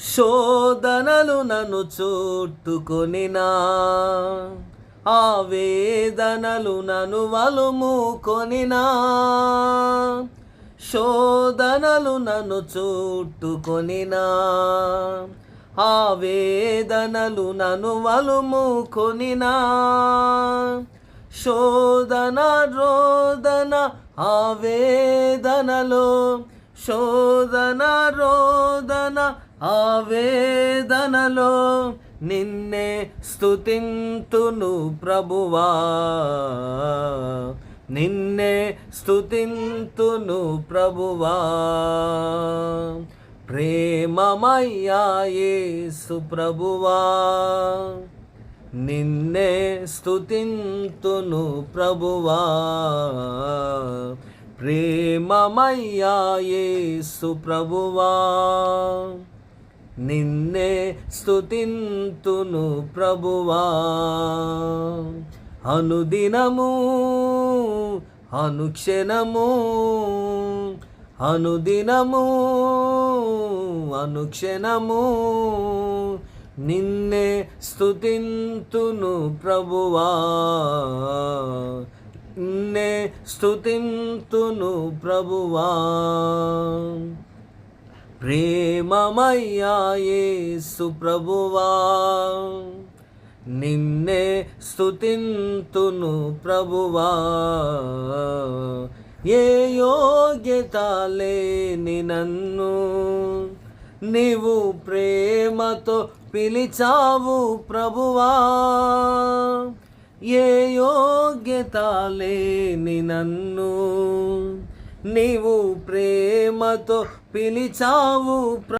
శోధనలు నన్ను చుట్టుకొనినా, ఆ వేదనలు నన్ను వలుముకొనినా. శోధనలు నన్ను చుట్టుకొనినా, ఆ వేదనలు నన్ను వలుముకొనినా. శోధన రోదన ఆ వేదనలో, శోధన రోదన ఆ వేదనలో నిన్నే స్తుతింతును ప్రభువా, నిన్నే స్తుతింతును ప్రభువా. ప్రేమమయ్యా యేసు ప్రభువా, నిన్నే స్తుతింతును ప్రభువా. ప్రేమమయ్యా యేసు ప్రభువా, నిన్నే స్తుతింతును ప్రభువా. అనుదినము అనుక్షణము, అనుదినము అనుక్షణము నిన్నే స్తుతింతును ప్రభువా, నిన్నే స్తుతింతును ప్రభువా. ప్రేమమయ్యా యేసు ప్రభువా, నిన్నే స్తుతింతును ప్రభువా. ఏ యోగ్యత లేని నన్ను నీవు ప్రేమతో పిలిచావు ప్రభువా. ఏ యోగ్యత లేని నన్ను నీవు ప్రేమతో పిలిచావు